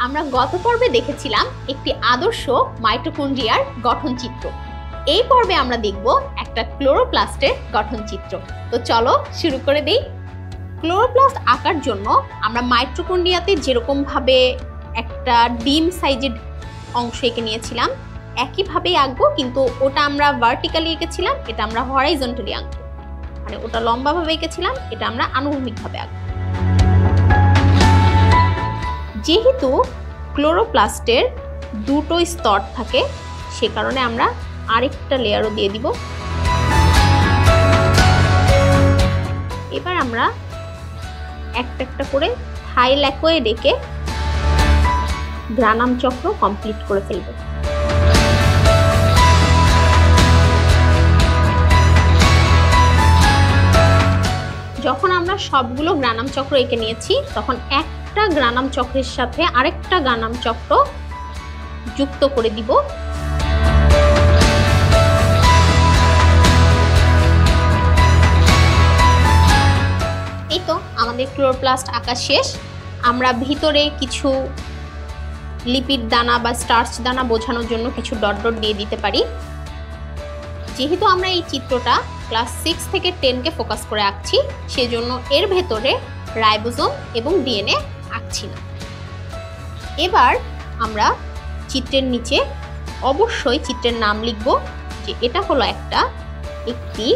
আমরা গত পর্বে দেখেছিলাম একটি আদর্শ মাইটোকন্ড্রিয়ার গঠনচিত্র। এই পর্বে আমরা দেখব একটা ক্লোরোপ্লাস্টের গঠনচিত্র। তো চলো শুরু করে দেই। ক্লোরোপ্লাস্ট আঁকার জন্য আমরা মাইটোকন্ড্রিয়াতে যেরকম ভাবে একটা ডিম সাইজের অংশ এঁকে নিয়েছিলাম একইভাবেই আঁকবো, কিন্তু ওটা আমরা ভার্টিক্যালি এঁকেছিলাম, এটা আমরা হরাইজন্টালি আঁকবো। মানে ওটা লম্বাভাবে এঁকেছিলাম, এটা আমরা আনুভূমিকভাবে আঁকবো। যেহেতু ক্লোরোপ্লাস্টের দুটো স্তর থাকে সে কারণে আমরা আরেকটা লেয়ারও দিয়ে দিব। এবার আমরা একটা একটা করে থাইল্যাকয়েড এঁকে গ্রানাম চক্র কমপ্লিট করে ফেলব। যখন আমরা সবগুলো গ্রানাম চক্র এঁকে নিয়েছি তখন একটা গ্রানাম চক্রের সাথে আরেকটা গ্রানাম চক্র যুক্ত করে দিব। এই তো আমাদের ক্লোরোপ্লাস্ট আঁকা শেষ। আমরা ভিতরে কিছু লিপিড দানা বা স্টার্চ দানা বোঝানোর জন্য কিছু ডট ডট দিয়ে দিতে পারি। যেহেতু আমরা এই চিত্রটা ক্লাস 6 থেকে 10কে ফোকাস করে আঁকছি, সেজন্য এর ভেতরে রাইবোজোম এবং ডিএনএ আঁকছি না। এবার আমরা চিত্রের নিচে অবশ্যই চিত্রের নাম লিখব যে এটা হলো একটি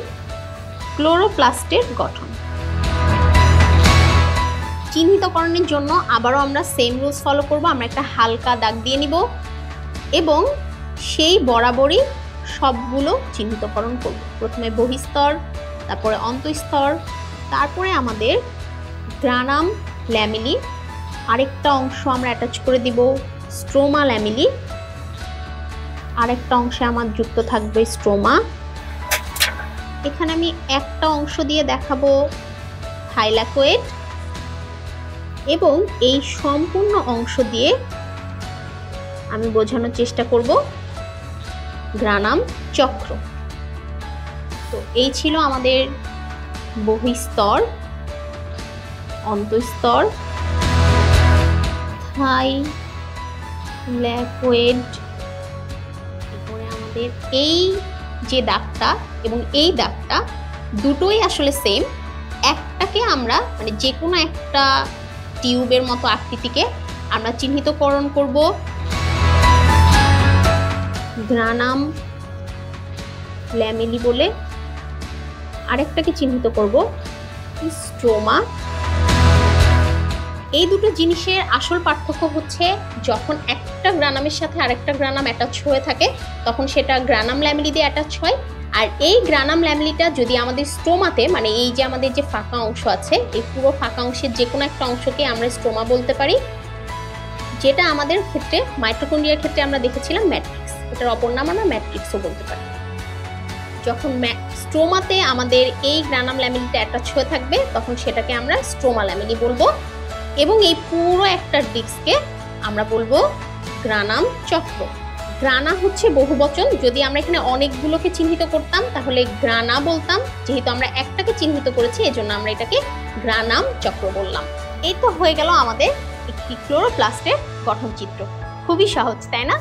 ক্লোরোপ্লাস্টের গঠন। চিহ্নিতকরণের জন্য আবারও আমরা সেম রুলস ফলো করব। আমরা একটা হালকা দাগ দিয়ে নিব এবং সেই বরাবরই সবগুলো চিহ্নিতকরণ করব। প্রথমে বহিস্তর, তারপরে অন্তঃস্তর, তারপরে আমাদের গ্রানাম ল্যামেলি, আরেকটা অংশ আমরা অ্যাটাচ করে দিব স্ট্রোমা ল্যামেলি, আরেকটা অংশে আমার যুক্ত থাকবে স্ট্রোমা। এখানে আমি একটা অংশ দিয়ে দেখাবো থাইল্যাকয়েড এবং এই সম্পূর্ণ অংশ দিয়ে আমি বোঝানোর চেষ্টা করব গ্রানাম চক্র। তো এই ছিল আমাদের বহিস্তর, অন্তঃস্তর, থাইল্যাকয়েড। এরপরে আমাদের এই যে দাগটা এবং এই দাগটা দুটোই আসলে সেম। একটাকে আমরা মানে যে কোনো একটা টিউবের মতো আকৃতিকে আমরা চিহ্নিতকরণ করব গ্রানাম ল্যামেলি বলে, আরেকটাকে চিহ্নিত করব স্ট্রোমা। এই দুটো জিনিসের আসল পার্থক্য হচ্ছে যখন একটা গ্রানামের সাথে আরেকটা গ্রানাম অ্যাটাচ হয়ে থাকে তখন সেটা গ্রানাম ল্যামেলি দিয়ে অ্যাটাচ হয়। আর এই গ্রানাম ল্যামেলিটা যদি আমাদের স্ট্রোমাতে, মানে এই যে আমাদের যে ফাঁকা অংশ আছে, এই পুরো ফাঁকা অংশের যে কোনো একটা অংশকে আমরা স্ট্রোমা বলতে পারি, যেটা আমাদের ক্ষেত্রে মাইটোকন্ড্রিয়ার ক্ষেত্রে আমরা দেখেছিলাম ম্যাট্রিক্স। এটার অপর নাম আমরা ম্যাট্রিক্সও বলতে পারি। যখন স্ট্রোমাতে আমাদের এই গ্রানাম ল্যামেলিটা অ্যাটাচ হয়ে থাকবে তখন সেটাকে আমরা স্ট্রোমা ল্যামেলি বলবো এবং এই পুরো একটা ডিস্ককে আমরা বলবো গ্রানাম চক্র। গ্রানা হচ্ছে বহুবচন। যদি আমরা এখানে অনেকগুলোকে চিহ্নিত করতাম তাহলে গ্রানা বলতাম, যেহেতু আমরা একটাকে চিহ্নিত করেছি এজন্য আমরা এটাকে গ্রানাম চক্র বললাম। এই তো হয়ে গেল আমাদের একটি ক্লোরোপ্লাস্টের গঠনচিত্র। খুবই সহজ, তাই না?